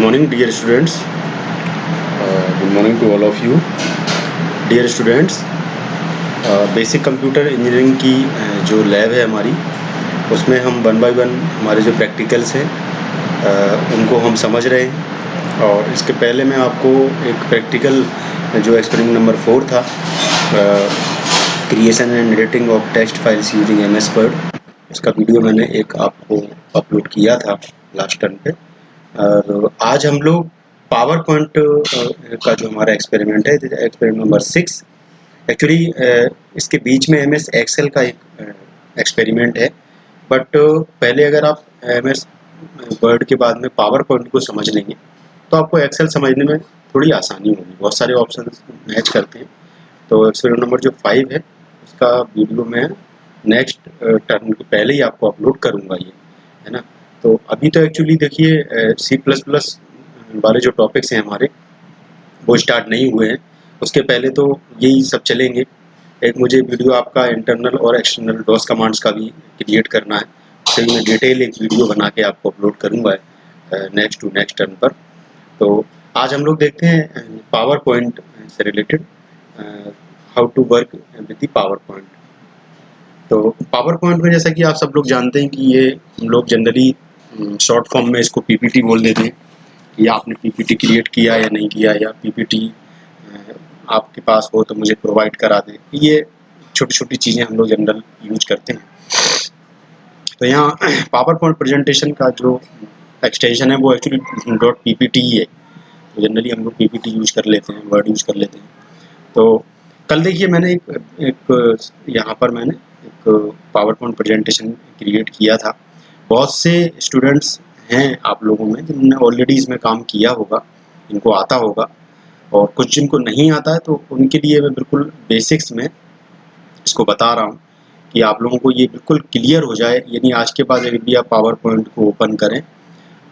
morning, dear students. Good morning to all of you. Dear students, basic computer engineering की जो lab है हमारी, उसमें हम वन बाय वन हमारे जो प्रैक्टिकल्स हैं उनको हम समझ रहे हैं। और इसके पहले मैं आपको एक प्रैक्टिकल जो एक्सपेरिमेंट नंबर 4 था, creation and editing of text files using MS word, इसका वीडियो मैंने एक आपको अपलोड किया था लास्ट टर्म पे। और आज हम लोग पावर पॉइंट का जो हमारा एक्सपेरिमेंट है, एक्सपेरिमेंट नंबर 6। एक्चुअली इसके बीच में MS एक्सेल का एक एक्सपेरिमेंट है, बट पहले अगर आप MS वर्ड के बाद में पावर पॉइंट को समझ लेंगे तो आपको एक्सेल समझने में थोड़ी आसानी होगी। बहुत सारे ऑप्शन मैच करते हैं। तो एक्सपेरिमेंट नंबर जो 5 है उसका वीडियो मैं नेक्स्ट टर्म के पहले ही आपको अपलोड करूँगा, ये है ना। तो अभी तो एक्चुअली देखिए C++ वाले जो टॉपिक्स हैं हमारे वो स्टार्ट नहीं हुए हैं। उसके पहले तो यही सब चलेंगे। एक मुझे वीडियो आपका इंटरनल और एक्सटर्नल डॉस कमांड्स का भी क्रिएट करना है, उससे मैं डिटेल एक वीडियो बना के आपको अपलोड करूँगा नेक्स्ट टर्म पर। तो आज हम लोग देखते हैं पावर पॉइंट से related, how to work with the power point. तो पावर पॉइंट में जैसा कि आप सब लोग जानते हैं कि ये हम लोग जनरली शॉर्ट फॉर्म में इसको PPT बोल देते हैं, या आपने PPT क्रिएट किया या नहीं किया, या PPT आपके पास हो तो मुझे प्रोवाइड करा दें। ये छोटी छोटी चीज़ें हम लोग जनरल यूज करते हैं। तो यहाँ पावर पॉइंट प्रेजेंटेशन का जो एक्सटेंशन है वो एक्चुअली .ppt ही है। तो जनरली हम लोग PPT यूज कर लेते हैं, वर्ड यूज कर लेते हैं। तो कल देखिए मैंने एक यहाँ पर मैंने एक पावर पॉइंट प्रेजेंटेशन क्रिएट किया था। बहुत से स्टूडेंट्स हैं आप लोगों में जिन्होंने ऑलरेडी इसमें काम किया होगा, इनको आता होगा, और कुछ जिनको नहीं आता है तो उनके लिए मैं बिल्कुल बेसिक्स में इसको बता रहा हूँ कि आप लोगों को ये बिल्कुल क्लियर हो जाए। यानी आज के बाद जब भी आप पावर पॉइंट को ओपन करें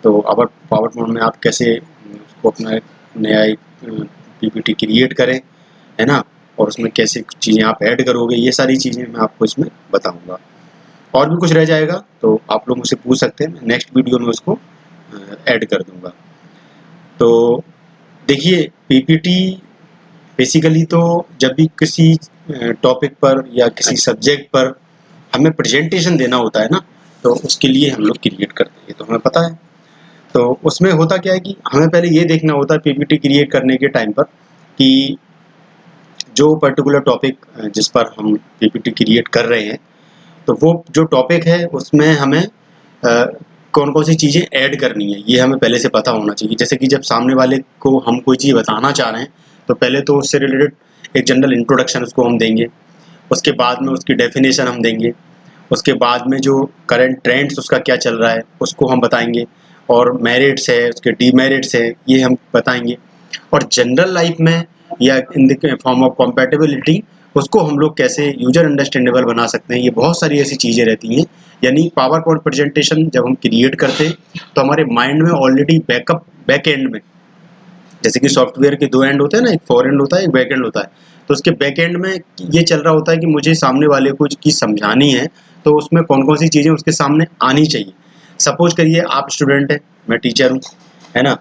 तो पावर पॉइंट में आप कैसे उसको अपना एक नया एक PPT क्रिएट करें, है ना, और उसमें कैसे चीज़ें आप ऐड करोगे, ये सारी चीज़ें मैं आपको इसमें बताऊंगा। और भी कुछ रह जाएगा तो आप लोग मुझसे पूछ सकते हैं, नेक्स्ट वीडियो में उसको ऐड कर दूंगा। तो देखिए PPT बेसिकली तो जब भी किसी टॉपिक पर या किसी सब्जेक्ट पर हमें प्रेजेंटेशन देना होता है ना, तो उसके लिए हम लोग क्रिएट करते हैं, ये तो हमें पता है। तो उसमें होता क्या है कि हमें पहले ये देखना होता है PPT क्रिएट करने के टाइम पर कि जो पर्टिकुलर टॉपिक जिस पर हम PPT क्रिएट कर रहे हैं, तो वो जो टॉपिक है उसमें हमें कौन कौन सी चीज़ें ऐड करनी है, ये हमें पहले से पता होना चाहिए। जैसे कि जब सामने वाले को हम कोई चीज़ बताना चाह रहे हैं तो पहले तो उससे रिलेटेड एक जनरल इंट्रोडक्शन उसको हम देंगे, उसके बाद में उसकी डेफिनेशन हम देंगे, उसके बाद में जो करंट ट्रेंड्स उसका क्या चल रहा है उसको हम बताएंगे, और मेरिट्स है उसके डीमेरिट्स है ये हम बताएंगे, और जनरल लाइफ में या in the form of compatibility उसको हम लोग कैसे यूजर अंडरस्टैंडेबल बना सकते हैं। ये बहुत सारी ऐसी चीज़ें रहती हैं। यानी पावर पॉइंट प्रेजेंटेशन जब हम क्रिएट करते हैं तो हमारे माइंड में ऑलरेडी बैक एंड में, जैसे कि सॉफ्टवेयर के दो एंड होते हैं ना, एक फॉर एंड होता है, एक बैक एंड होता है। तो उसके बैक एंड में ये चल रहा होता है कि मुझे सामने वाले को चीज़ समझानी है, तो उसमें कौन कौन सी चीज़ें उसके सामने आनी चाहिए। सपोज करिए आप स्टूडेंट है, मैं टीचर हूँ, है ना,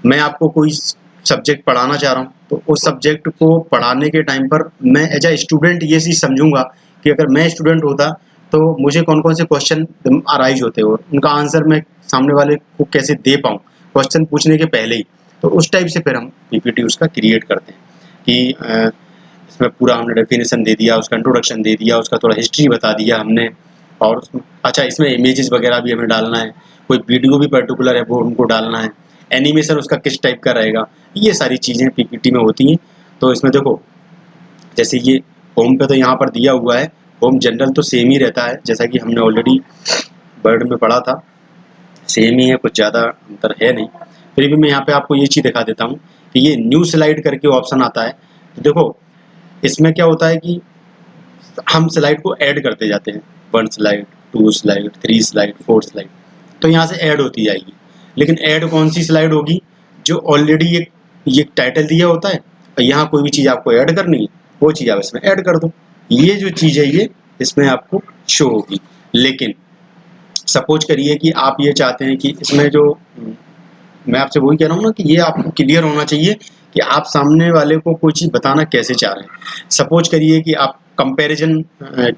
मैं आपको कोई सब्जेक्ट पढ़ाना चाह रहा हूँ, तो उस सब्जेक्ट को पढ़ाने के टाइम पर मैं एज अ स्टूडेंट ये चीज़ समझूंगा कि अगर मैं स्टूडेंट होता तो मुझे कौन कौन से क्वेश्चन अराइज होते और उनका आंसर मैं सामने वाले को कैसे दे पाऊँ क्वेश्चन पूछने के पहले ही। तो उस टाइप से फिर हम PPT उसका क्रिएट करते हैं कि इसमें पूरा हमने डेफिनेशन दे दिया, उसका इंट्रोडक्शन दे दिया, उसका थोड़ा हिस्ट्री बता दिया हमने, और अच्छा इसमें इमेजेस वगैरह भी हमें डालना है, कोई वीडियो भी पर्टिकुलर है वो हमको डालना है, एनिमेशन उसका किस टाइप का रहेगा, ये सारी चीज़ें PPT में होती हैं। तो इसमें देखो जैसे ये होम पे तो यहाँ पर दिया हुआ है, होम जनरल तो सेम ही रहता है जैसा कि हमने ऑलरेडी वर्ड में पढ़ा था, सेम ही है, कुछ ज़्यादा अंतर है नहीं। फिर भी मैं यहाँ पे आपको ये चीज़ दिखा देता हूँ कि ये न्यू स्लाइड करके ऑप्शन आता है। तो देखो इसमें क्या होता है कि हम स्लाइड को ऐड करते जाते हैं, 1 स्लाइड 2 स्लाइड 3 स्लाइड 4 स्लाइड, तो यहाँ से ऐड होती जाएगी। लेकिन ऐड कौन सी स्लाइड होगी, जो ऑलरेडी एक टाइटल दिया होता है और यहाँ कोई भी चीज़ आपको ऐड करनी है वो चीज़ आप इसमें ऐड कर दो, ये जो चीज़ है ये इसमें आपको शो होगी। लेकिन सपोज करिए कि आप ये चाहते हैं कि इसमें जो मैं आपसे वही कह रहा हूँ ना कि ये आपको क्लियर होना चाहिए कि आप सामने वाले को कोई चीज़ बताना कैसे चाह रहे हैं। सपोज करिए कि आप कंपैरिजन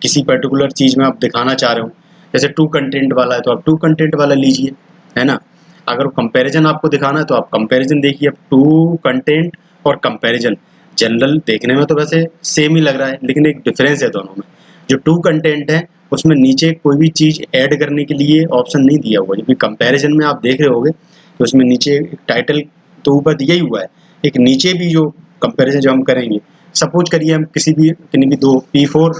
किसी पर्टिकुलर चीज़ में आप दिखाना चाह रहे हो, जैसे टू कंटेंट वाला है तो आप टू कंटेंट वाला लीजिए, है ना। अगर कंपैरिजन आपको दिखाना है तो आप कंपैरिजन देखिए। अब टू कंटेंट और कंपैरिजन जनरल देखने में तो वैसे सेम ही लग रहा है, लेकिन एक डिफरेंस है दोनों में। जो टू कंटेंट है उसमें नीचे कोई भी चीज़ ऐड करने के लिए ऑप्शन नहीं दिया हुआ, जबकि कंपैरिजन में आप देख रहे होगे तो उसमें नीचे टाइटल तो ऊपर दिया ही हुआ है, एक नीचे भी जो कंपैरिजन जो हम करेंगे, सपोज करिए हम किन्हीं भी दो P4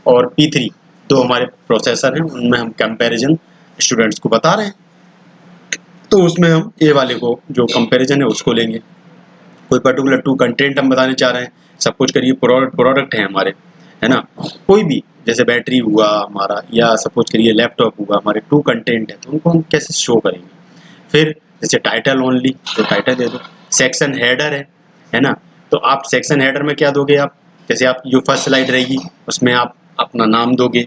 और P3 दो हमारे प्रोसेसर हैं, उनमें हम कंपैरिजन स्टूडेंट्स को बता रहे हैं, तो उसमें हम ए वाले को जो कंपैरिजन है उसको लेंगे। कोई पर्टिकुलर टू कंटेंट हम बताने चाह रहे हैं, सपोज करिए प्रोडक्ट है हमारे, है ना, कोई भी, जैसे बैटरी हुआ हमारा, या सपोज करिए लैपटॉप हुआ, हमारे टू कंटेंट है तो उनको हम कैसे शो करेंगे। फिर जैसे टाइटल ओनली, तो टाइटल दे दो। सेक्शन हेडर है ना, तो आप सेक्शन हेडर में क्या दोगे आप, जैसे आप जो फर्स्ट स्लाइड रहेगी उसमें आप अपना नाम दोगे,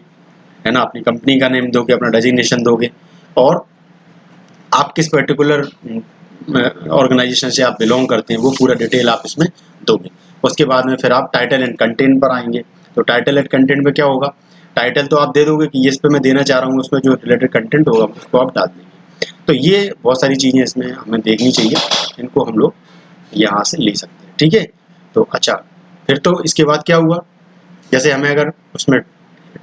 है ना, अपनी कंपनी का नेम दोगे, अपना डेजिग्नेशन दोगे, और आप किस पर्टिकुलर ऑर्गेनाइजेशन से आप बिलोंग करते हैं वो पूरा डिटेल आप इसमें दोगे। उसके बाद में फिर आप टाइटल एंड कंटेंट पर आएंगे। तो टाइटल एंड कंटेंट में क्या होगा, टाइटल तो आप दे दोगे कि इस पे मैं देना चाह रहा हूँ, उसमें जो रिलेटेड कंटेंट होगा उसको आप डाल देंगे। तो ये बहुत सारी चीज़ें इसमें हमें देखनी चाहिए, इनको हम लोग यहाँ से ले सकते हैं, ठीक है। तो अच्छा, फिर तो इसके बाद क्या हुआ, जैसे हमें अगर उसमें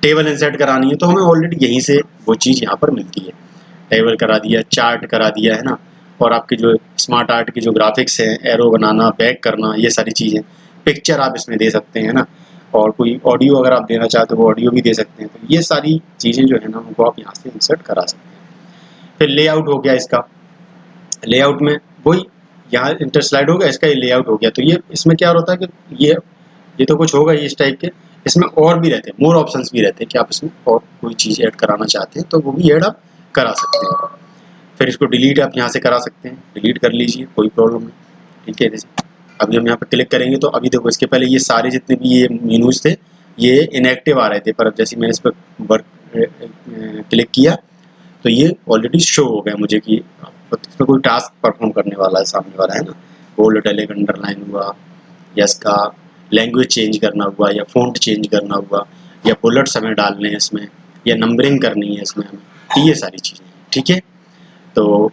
टेबल इंसर्ट करानी है तो हमें ऑलरेडी यहीं से वो चीज़ यहाँ पर मिलती है। टेबल करा दिया, चार्ट करा दिया, है ना, और आपके जो स्मार्ट आर्ट के जो ग्राफिक्स हैं, एरो बनाना, बैक करना, ये सारी चीज़ें, पिक्चर आप इसमें दे सकते हैं, है ना, और कोई ऑडियो अगर आप देना चाहते हो वो ऑडियो भी दे सकते हैं। तो ये सारी चीज़ें जो है ना उनको आप यहाँ से इंसर्ट करा सकते हैं। फिर लेआउट हो गया इसका, लेआउट में वही, यहाँ इंटर स्लाइड हो गया, इसका ये लेआउट हो गया। तो ये इसमें क्या होता है कि ये तो कुछ होगा ये इस टाइप के, इसमें और भी रहते हैं, मोर ऑप्शंस भी रहते हैं कि आप इसमें और कोई चीज़ ऐड कराना चाहते हैं तो वो भी ऐड आप करा सकते हैं। फिर इसको डिलीट आप यहाँ से करा सकते हैं, डिलीट कर लीजिए, कोई प्रॉब्लम नहीं, ठीक है। जैसे अभी हम यहाँ पर क्लिक करेंगे तो अभी देखो इसके पहले ये सारे जितने भी ये मेनूज थे ये इनएक्टिव आ रहे थे, पर अब जैसे मैंने इस पर वर्क क्लिक किया तो ये ऑलरेडी शो हो गया मुझे कि इसमें कोई टास्क परफॉर्म करने वाला है सामने वाला, है ना। बोल्ड इटैलिक अंडरलाइन हुआ, या इसका लैंग्वेज चेंज करना हुआ, या फ़ॉन्ट चेंज करना हुआ, या बुलेट्स हमें डालने हैं इसमें, या नंबरिंग करनी है इसमें हमें, ये सारी चीज़ें, ठीक है। तो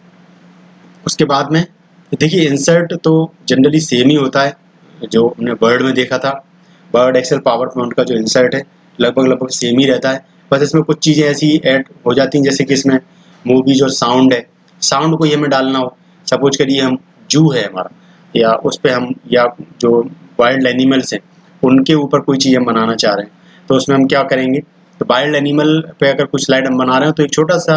उसके बाद में देखिए इंसर्ट तो जनरली सेम ही होता है जो हमने वर्ड में देखा था, वर्ड, एक्सेल, पावर पॉइंट का जो इंसर्ट है लगभग सेम ही रहता है। बस इसमें कुछ चीज़ें ऐसी ऐड हो जाती हैं, जैसे कि इसमें मूवीज और साउंड है, साउंड को ही हमें डालना हो, सपोज करिए हम जू है हमारा, या उस पर हम, या जो वाइल्ड एनिमल्स हैं उनके ऊपर कोई चीज़ हम बनाना चाह रहे हैं तो उसमें हम क्या करेंगे, तो वाइल्ड एनिमल पे अगर कुछ स्लाइड हम बना रहे हैं तो एक छोटा सा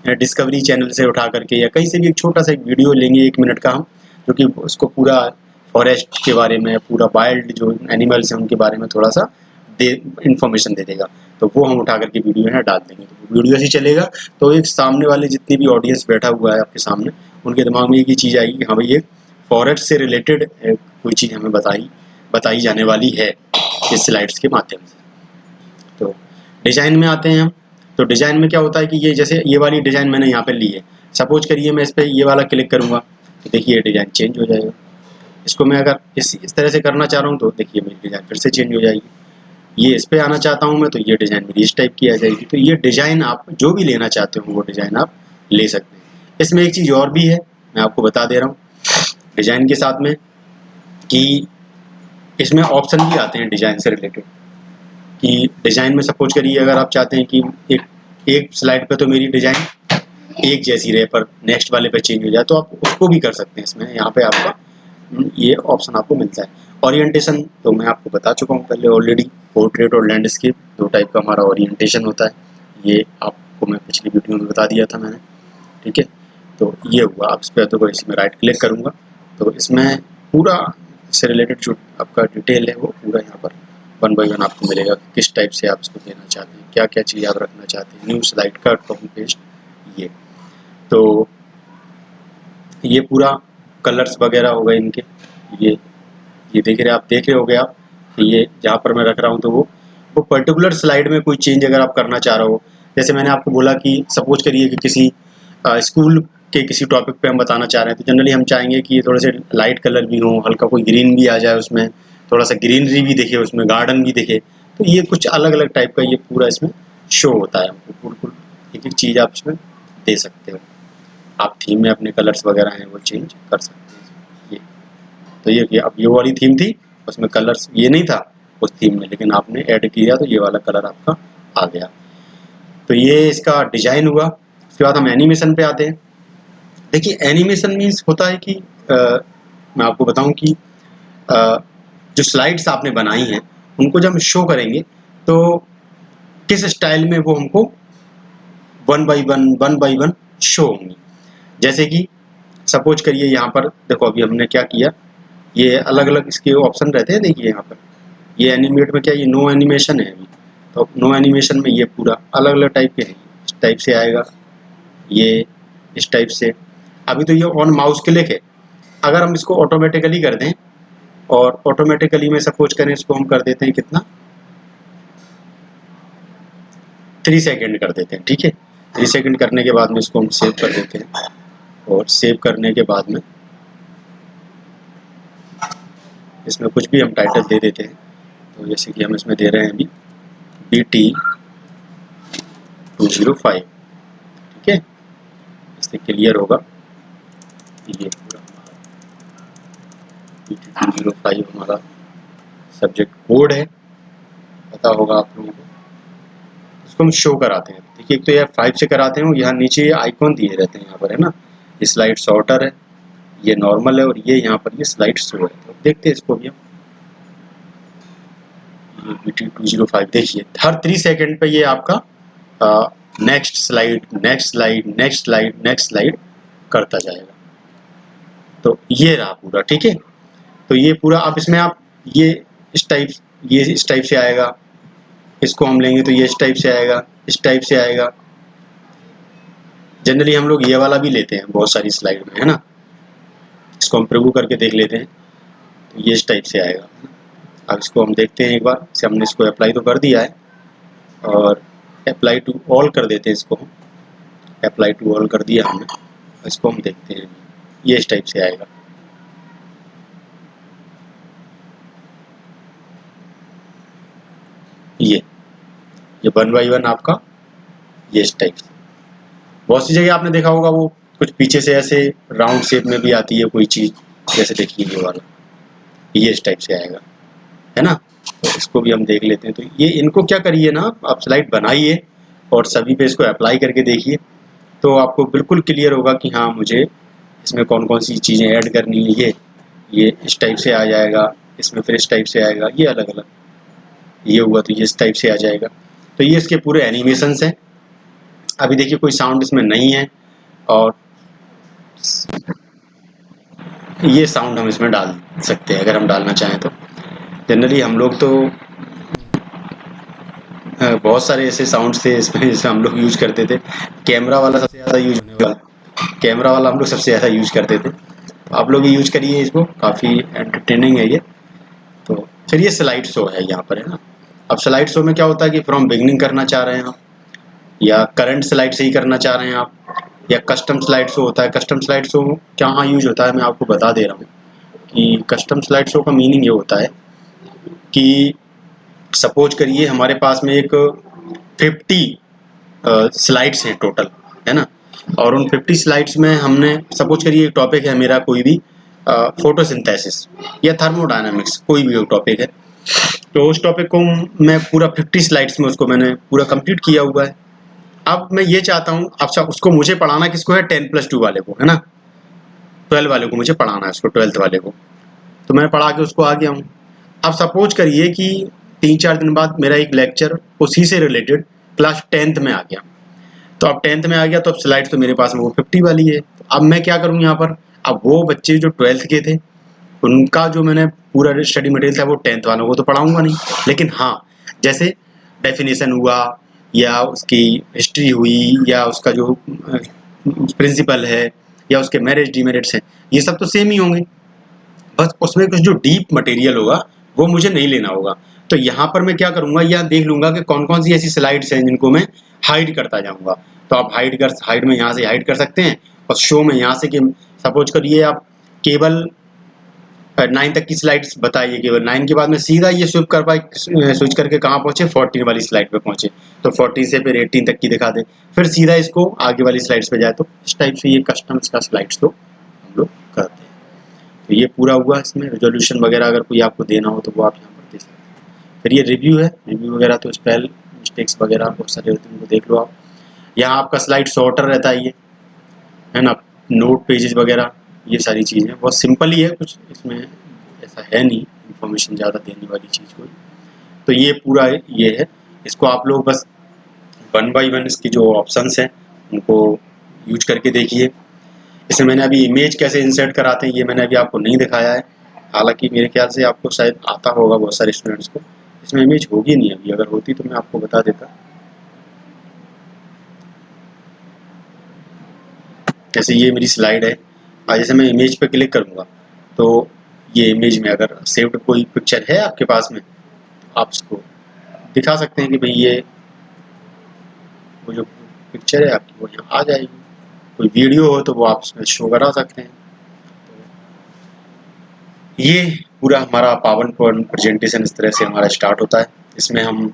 डिस्कवरी चैनल से उठा करके या कहीं से भी एक छोटा सा एक वीडियो लेंगे 1 मिनट का हम, जो कि उसको पूरा फॉरेस्ट के बारे में, पूरा वाइल्ड जो एनिमल्स हैं उनके बारे में थोड़ा सा इन्फॉर्मेशन दे देगा, तो वो हम उठा करके वीडियो है डाल देंगे। तो वीडियो ऐसी चलेगा तो एक सामने वाले जितनी भी ऑडियंस बैठा हुआ है आपके सामने उनके दिमाग में एक ही चीज़ आएगी कि हाँ भाई ये फॉरेस्ट से रिलेटेड कोई चीज़ हमें बताई जाने वाली है इस स्लाइड्स के माध्यम से। तो डिज़ाइन में आते हैं हम, तो डिज़ाइन में क्या होता है कि ये जैसे ये वाली डिज़ाइन मैंने यहाँ पे ली है, सपोज करिए मैं इस पर ये वाला क्लिक करूँगा तो देखिए ये डिज़ाइन चेंज हो जाएगा। इसको मैं अगर इस तरह से करना चाह रहा हूँ तो देखिए मेरी डिज़ाइन फिर से चेंज हो जाएगी। ये इस पर आना चाहता हूँ मैं तो ये डिज़ाइन मेरी इस टाइप की आ जाएगी। तो ये डिज़ाइन आप जो भी लेना चाहते हो वो डिज़ाइन आप ले सकते हैं। इसमें एक चीज़ और भी है, मैं आपको बता दे रहा हूँ डिज़ाइन के साथ में, कि इसमें ऑप्शन भी आते हैं डिज़ाइन से रिलेटेड, कि डिज़ाइन में सपोज करिए अगर आप चाहते हैं कि एक स्लाइड पे तो मेरी डिज़ाइन एक जैसी रहे पर नेक्स्ट वाले पे चेंज हो जाए, तो आप उसको भी कर सकते हैं। इसमें यहाँ पे आपका ये ऑप्शन आपको मिलता है। ओरिएंटेशन तो मैं आपको बता चुका हूँ पहले ऑलरेडी, पोर्ट्रेट और लैंडस्केप दो टाइप का हमारा ओरिएंटेशन होता है, ये आपको मैं पिछली वीडियो में बता दिया था मैंने, ठीक है। तो ये हुआ, आप इस पर तो इसमें राइट क्लिक करूँगा तो इसमें पूरा इससे रिलेटेड जो आपका डिटेल है वो पूरा यहाँ पर 1 बाय 1 आपको मिलेगा, किस टाइप से आप इसको देना चाहते हैं, क्या क्या चीज़ आप रखना चाहते हैं, न्यू स्लाइड का कॉपी पेस्ट, ये तो ये पूरा कलर्स वगैरह हो गए इनके, ये देख रहे होगे आप कि ये जहाँ पर मैं रख रहा हूँ तो वो पर्टिकुलर स्लाइड में कोई चेंज अगर आप करना चाह रहे हो, जैसे मैंने आपको बोला कि सपोज करिए कि किसी स्कूल के किसी टॉपिक पे हम बताना चाह रहे हैं तो जनरली हम चाहेंगे कि थोड़े से लाइट कलर भी हो, हल्का कोई ग्रीन भी आ जाए उसमें, थोड़ा सा ग्रीनरी भी दिखे उसमें, गार्डन भी दिखे। तो ये कुछ अलग अलग टाइप का ये पूरा इसमें शो होता है हमको, बिल्कुल एक एक चीज़ आप इसमें दे सकते हो। आप थीम में अपने कलर्स वगैरह हैं वो चेंज कर सकते हैं। ये तो ये अब ये वाली थीम थी, उसमें कलर्स ये नहीं था उस थीम में, लेकिन आपने ऐड किया तो ये वाला कलर आपका आ गया। तो ये इसका डिजाइन हुआ। उसके बाद हम एनिमेशन पे आते हैं। देखिए एनिमेशन मीन्स होता है कि मैं आपको बताऊं कि जो स्लाइड्स आपने बनाई हैं उनको जब हम शो करेंगे तो किस स्टाइल में वो हमको वन बाई वन शो होंगी। जैसे कि सपोज करिए यहाँ पर देखो, अभी हमने क्या किया, ये अलग अलग इसके ऑप्शन रहते हैं। देखिए यहाँ पर ये एनिमेट में क्या, ये नो एनिमेशन है अभी, तो नो एनिमेशन में ये पूरा अलग अलग टाइप के हैं। इस टाइप से आएगा, ये इस टाइप से। अभी तो ये ऑन माउस क्लिक है। अगर हम इसको ऑटोमेटिकली कर दें, और ऑटोमेटिकली में सपोज करें इसको हम कर देते हैं कितना, 3 सेकेंड कर देते हैं, ठीक है। 3 सेकेंड करने के बाद में इसको हम सेव कर देते हैं, और सेव करने के बाद में इसमें कुछ भी हम टाइटल दे देते हैं। तो जैसे कि हम इसमें दे रहे हैं अभी BT205, ठीक है। इससे क्लियर होगा। ये पूरा BT205 हमारा सब्जेक्ट कोड है, पता होगा आप लोगों को। इसको हम शो कराते हैं। देखिए एक तो यार 5 से कराते हैं, यहाँ नीचे ये आइकॉन दिए रहते हैं यहाँ पर, है ना। ये स्लाइड शॉर्टर है, ये नॉर्मल है, और ये यहाँ पर ये स्लाइड शो है। तो देखते हैं इसको भी हम। ये BT205 देखिए हर 3 सेकेंड पे ये आपका next slide, next slide, next slide, next slide करता जाएगा। तो ये रहा पूरा, ठीक है। तो ये पूरा आप इसमें आप ये इस टाइप से आएगा। इसको हम लेंगे तो ये इस टाइप से आएगा, इस टाइप से आएगा। जनरली हम लोग ये वाला भी लेते हैं बहुत सारी स्लाइड में, है ना। इसको हम प्रिव्यू करके देख लेते हैं, तो ये इस टाइप से आएगा। अब इसको हम देखते हैं एक बार से, हमने इसको अप्लाई तो कर दिया है, और अप्लाई टू ऑल कर देते हैं इसको। अप्लाई टू ऑल कर दिया हमने, इसको हम देखते हैं, ये इस टाइप से आएगा। ये 1 बाई 1 आपका ये इस टाइप से। बहुत सी जगह आपने देखा होगा वो कुछ पीछे से ऐसे राउंड शेप में भी आती है कोई चीज़, जैसे देखिए ये वाला, ये इस टाइप से आएगा, है ना। तो इसको भी हम देख लेते हैं। तो ये इनको क्या करिए ना, आप स्लाइड बनाइए और सभी पे इसको अप्लाई करके देखिए, तो आपको बिल्कुल क्लियर होगा कि हाँ मुझे इसमें कौन कौन सी चीज़ें ऐड करनी है। ये इस टाइप से आ जाएगा, इसमें फिर इस टाइप से आएगा, ये अलग अलग, ये हुआ तो ये इस टाइप से आ जाएगा। तो ये इसके पूरे एनिमेशंस हैं। अभी देखिए कोई साउंड इसमें नहीं है, और ये साउंड हम इसमें डाल सकते हैं अगर हम डालना चाहें तो। जनरली हम लोग तो बहुत सारे ऐसे साउंड्स थे इसमें जिसे हम लोग यूज करते थे। कैमरा वाला सबसे ज़्यादा यूज होने वाला, कैमरा वाला हम लोग सबसे ज़्यादा यूज करते थे। तो आप लोग भी यूज करिए इसको, काफ़ी एंटरटेनिंग है ये। तो फिर ये स्लाइड शो है यहाँ पर, है ना। अब स्लाइड शो में क्या होता है कि फ्रॉम बिगनिंग करना चाह रहे हैं आप, या करंट स्लाइड से ही करना चाह रहे हैं आप, या कस्टम स्लाइड शो होता है। कस्टम स्लाइड शो कहाँ यूज होता है मैं आपको बता दे रहा हूँ कि कस्टम स्लाइड शो का मीनिंग ये होता है कि सपोज करिए हमारे पास में एक 50 स्लाइड्स हैं टोटल, है ना। और उन 50 स्लाइड्स में हमने सपोज करिए एक टॉपिक है मेरा कोई भी फोटोसिंथेसिस या थर्मोडायनामिक्स, कोई भी टॉपिक है। तो उस टॉपिक को मैं पूरा 50 स्लाइड्स में उसको मैंने पूरा कंप्लीट किया हुआ है। अब मैं ये चाहता हूँ, अच्छा उसको मुझे पढ़ाना किसको है, 10+2 वाले को, है ना। 12 वाले को मुझे पढ़ाना है उसको, 12th वाले को। तो मैं पढ़ा के उसको आ गया हूँ। अब सपोज करिए कि 3-4 दिन बाद मेरा एक लेक्चर उसी से रिलेटेड क्लास 10th में आ गया। तो अब 10th में आ गया तो अब स्लाइड तो मेरे पास में वो 50 वाली है। तो अब मैं क्या करूँ यहाँ पर, अब वो बच्चे जो 12th के थे उनका जो मैंने पूरा स्टडी मटेरियल था वो 10th वालों को तो पढ़ाऊँगा नहीं, लेकिन हाँ जैसे डेफिनेशन हुआ, या उसकी हिस्ट्री हुई, या उसका जो प्रिंसिपल है, या उसके मेरिट्स डिमेरिट्स हैं, ये सब तो सेम ही होंगे। बस उसमें कुछ जो डीप मटेरियल होगा वो मुझे नहीं लेना होगा। तो यहाँ पर मैं क्या करूँगा, यहाँ देख लूँगा कि कौन कौन सी ऐसी स्लाइड्स हैं जिनको मैं हाइड करता जाऊँगा। तो आप हाइड में यहाँ से हाइड कर सकते हैं, और शो में यहाँ से कि सपोज करिए आप केवल 9 तक की स्लाइड्स बताइए, केवल 9 के बाद में सीधा ये स्विच करके कहाँ पहुंचे, 14 वाली स्लाइड पे पहुंचे, तो 14 से फिर 18 तक की दिखा दे, फिर सीधा इसको आगे वाली स्लाइड्स पे जाए। तो इस टाइप से ये कस्टम इसका स्लाइड्स तो हम लोग करते हैं। तो ये पूरा हुआ। इसमें रेजोल्यूशन वगैरह अगर कोई आपको देना हो तो वो आप यहाँ पर दे सकते हैं। फिर ये रिव्यू है, रिव्यू वगैरह तो स्पेल मिस्टेक्स वगैरह बहुत सारे होते हैं, उनको देख लो आप। यहाँ आपका स्लाइड शॉर्टर रहता है, ये है ना, नोट पेजेस वगैरह, ये सारी चीज़ें बहुत सिंपल ही है, कुछ इसमें ऐसा है नहीं इंफॉर्मेशन ज़्यादा देने वाली चीज़ कोई। तो ये पूरा ये है, इसको आप लोग बस 1 बाई 1 इसकी जो ऑप्शंस हैं उनको यूज करके देखिए। इसमें मैंने अभी इमेज कैसे इंसर्ट कराते हैं ये मैंने अभी आपको नहीं दिखाया है, हालांकि मेरे ख्याल से आपको शायद आता होगा बहुत सारे स्टूडेंट्स को। इसमें इमेज होगी नहीं अभी, अगर होती तो मैं आपको बता देता। जैसे ये मेरी स्लाइड है, जैसे मैं इमेज पे क्लिक करूँगा तो ये इमेज में अगर सेव्ड कोई पिक्चर है आपके पास में तो आप इसको दिखा सकते हैं कि भाई ये वो जो पिक्चर है आपकी वो यहाँ आ जाएगी। कोई वीडियो हो तो वो आप इसमें शो करा सकते हैं। तो ये पूरा हमारा पावर पॉइंट प्रेजेंटेशन इस तरह से हमारा स्टार्ट होता है। इसमें हम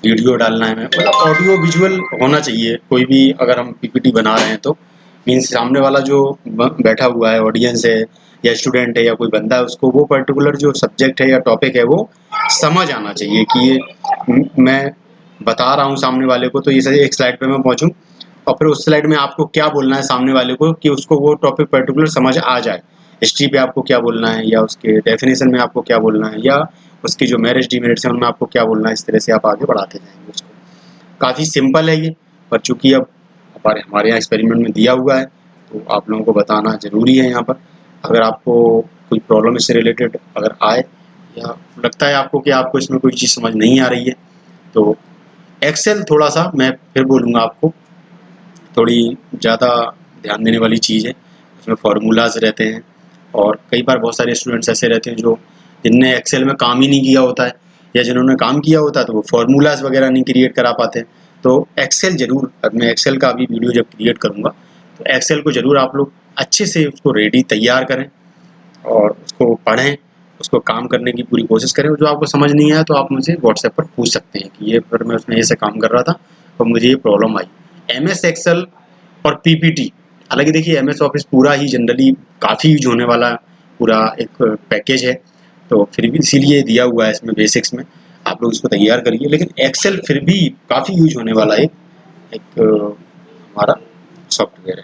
वीडियो डालना है, मतलब ऑडियो विजुअल होना चाहिए। कोई भी अगर हम पीपीटी बना रहे हैं तो मीन्स सामने वाला जो बैठा हुआ है ऑडियंस है या स्टूडेंट है या कोई बंदा है, उसको वो पर्टिकुलर जो सब्जेक्ट है या टॉपिक है वो समझ आना चाहिए कि ये मैं बता रहा हूँ सामने वाले को, तो ये सही एक स्लाइड पे मैं पहुँचूँ और फिर उस स्लाइड में आपको क्या बोलना है सामने वाले को कि उसको वो टॉपिक पर्टिकुलर समझ आ जाए। हिस्ट्री पे आपको क्या बोलना है या उसके डेफिनेशन में आपको क्या बोलना है या उसकी जो मेरिट्स डिमेरिट्स हैं उनमें आपको क्या बोलना है, इस तरह से आप आगे बढ़ाते जाएंगे उसको। काफ़ी सिंपल है ये, पर चूँकि अब हमारे यहाँ एक्सपेरिमेंट में दिया हुआ है तो आप लोगों को बताना ज़रूरी है यहाँ पर। अगर आपको कोई प्रॉब्लम इससे रिलेटेड अगर आए या लगता है आपको कि आपको इसमें कोई चीज़ समझ नहीं आ रही है तो एक्सेल थोड़ा सा मैं फिर बोलूँगा आपको थोड़ी ज़्यादा ध्यान देने वाली चीज़ है। उसमें फार्मूलाज रहते हैं और कई बार बहुत सारे स्टूडेंट्स ऐसे रहते हैं जो जिनने एक्सेल में काम ही नहीं किया होता है या जिन्होंने काम किया होता है तो वो फार्मूलाज वगैरह नहीं क्रिएट करा पाते हैं। तो एक्सेल ज़रूर, अब मैं एक्सेल का अभी वीडियो जब क्रिएट करूँगा तो एक्सेल को ज़रूर आप लोग अच्छे से उसको रेडी तैयार करें और उसको पढ़ें, उसको काम करने की पूरी कोशिश करें। जो आपको समझ नहीं आया तो आप मुझे व्हाट्सएप पर पूछ सकते हैं कि ये पर मैं उसमें ऐसे काम कर रहा था तो मुझे ये प्रॉब्लम आई। एमएस एक्सेल और पीपीटी, हालांकि देखिए एमएस ऑफिस पूरा ही जनरली काफ़ी यूज होने वाला पूरा एक पैकेज है, तो फिर भी इसीलिए दिया हुआ है इसमें बेसिक्स में, आप लोग इसको तैयार करिए। लेकिन एक्सेल फिर भी काफ़ी यूज होने वाला एक हमारा सॉफ्टवेयर है।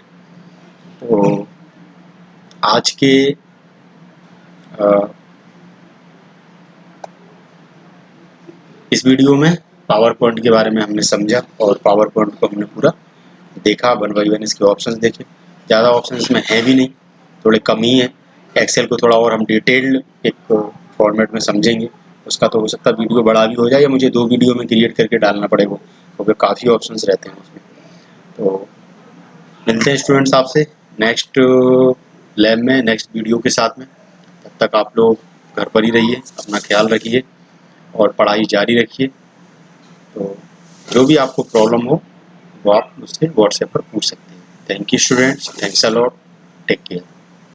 तो आज के इस वीडियो में पावर पॉइंट के बारे में हमने समझा और पावर पॉइंट को हमने पूरा देखा, 1 बाई 1 इसके ऑप्शंस देखे। ज़्यादा ऑप्शन इसमें है भी नहीं, थोड़े कम ही है। एक्सेल को थोड़ा और हम डिटेल्ड एक फॉर्मेट में समझेंगे, उसका तो हो सकता है वीडियो बड़ा भी हो जाए या मुझे 2 वीडियो में क्रिएट करके डालना पड़े वो, क्योंकि काफ़ी ऑप्शंस रहते हैं उसमें। तो मिलते हैं स्टूडेंट्स आपसे नेक्स्ट लैब में, नेक्स्ट वीडियो के साथ में। तब तक आप लोग घर पर ही रहिए, अपना ख्याल रखिए और पढ़ाई जारी रखिए। तो जो भी आपको प्रॉब्लम हो वो आप मुझसे व्हाट्सएप पर पूछ सकते हैं। Thank you students, thanks a lot, take care.